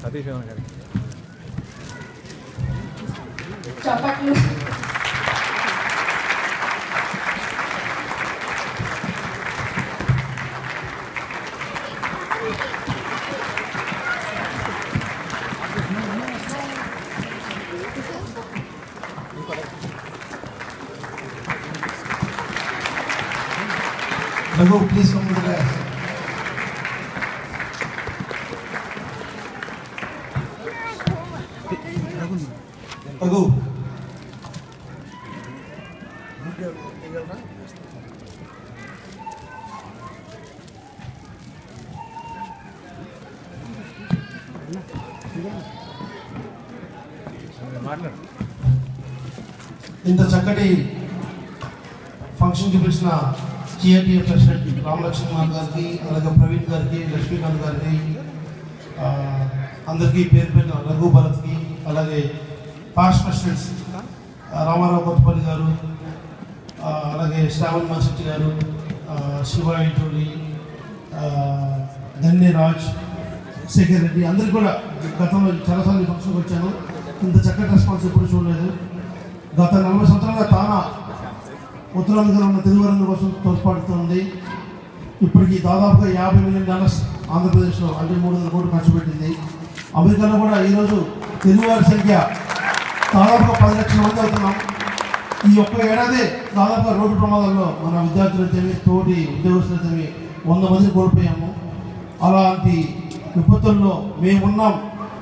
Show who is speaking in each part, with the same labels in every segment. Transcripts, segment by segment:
Speaker 1: సతీష్ గారికి
Speaker 2: చప్పట్లు.
Speaker 3: Raghu, please come to the dais. Raghu. ఇంత చక్కటి ఫంక్షన్కి పిలిచిన జిఐటిఎఫ్ ప్రెసిడెంట్ రామలక్ష్మణ్ గారికి, అలాగే ప్రవీణ్ గారికి, లక్ష్మీకాంత్ గారికి, అందరికీ పేరు పేరున రఘు భరత్కి, అలాగే పాస్ట్ ప్రెసిడెంట్స్ రామారావు కొత్తపల్లి గారు, అలాగే శ్రావణ్ మాశెట్టి గారు, శివ ఇంటూరి, ధన్యరాజ్, శేఖర్ రెడ్డి, అందరికీ కూడా గతంలో చాలాసార్లు ఫంక్షన్కి వచ్చాను. ఇంత చక్కటి రెస్పాన్స్ ఎప్పుడు చూడలేదు. గత 40 సంవత్సరాలుగా తానా ఉత్తరాంధ్రలో ఉన్న తెలుగువారంగం కోసం తోడ్పడుతుంది. ఇప్పటికీ దాదాపుగా $50 మిలియన్ ఆంధ్రప్రదేశ్లో అంటే 300 కోట్లు ఖర్చు పెట్టింది. అమెరికాలో కూడా ఈరోజు తెలుగువారి సంఖ్య దాదాపుగా 10 లక్షల మంది అవుతున్నాం. ఈ ఒక్క ఏడాది దాదాపుగా రోడ్డు ప్రమాదాల్లో మన విద్యార్థులైతేమి, తోటి ఉద్యోగస్తులైతేమి 100 మందిని కోల్పోయాము. అలాంటి విపత్తుల్లో మేమున్నాం,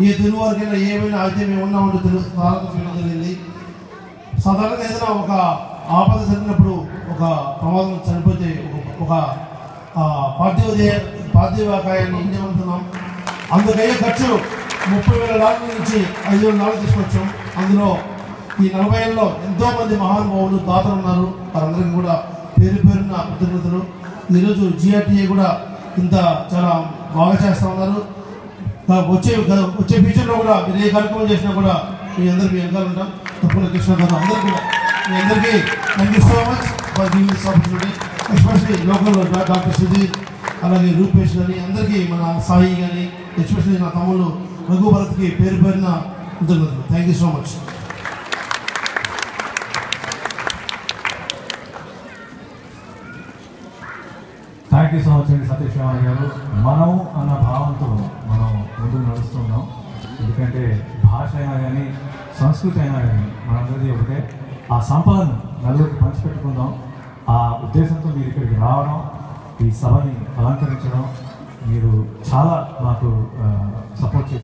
Speaker 3: ఏ తెలుగువారికైనా ఏమైనా అయితే మేము ఉన్నామంటే సాధారణంగా జరిగింది. సాధారణంగా ఏదైనా ఒక ఆపద జరిగినప్పుడు, ఒక ప్రమాదం చనిపోతే ఒక పార్థివకాయాన్ని ఇండియమంటున్నాం. అందుకయ్యే ఖర్చు $30,000 నుంచి $5,000 తీసుకొచ్చాం. అందులో ఈ 40 ఏళ్ళలో ఎంతోమంది మహానుభావులు, దాతలు ఉన్నారు. వారందరికీ కూడా పేరు పేరున్న కృతజ్ఞతలు. ఈరోజు జిఆర్టీఏ కూడా ఇంత చాలా బాగా చేస్తూ ఉన్నారు. వచ్చే ఫ్యూచర్లో కూడా మీరు ఏ కార్యక్రమం చేసినా కూడా మీ అందరికీ వెనకాల ఉంటాం. తప్పకుండా కృష్ణ గారు అందరికీ కూడా మీ అందరికీ thank you so much for giving this opportunity. Especially లోకల్లో డాక్టర్ సుధీర్, అలాగే రూపేష్ కానీ, అందరికీ మన సాయి కానీ, ఎస్పెషల్లీ నా తమ్ముళ్ళు రఘు భరత్కి పేరు పేరున కృతజ్ఞతలు. Thank you so much.
Speaker 1: Thank you so much అండి సతీష్ రామన్ గారు. మనం అన్న భావంతో మనం ముందుకు నడుస్తున్నాం. ఎందుకంటే భాష అయినా కానీ, సంస్కృతి అయినా కానీ మనందరిది ఒకటే. ఆ సంపదను నలుగురికి పంచిపెట్టుకుందాం. ఆ ఉద్దేశంతో మీరు ఇక్కడికి రావడం, ఈ సభని అలంకరించడం, మీరు చాలా మాకు సపోర్ట్ చేస్తారు.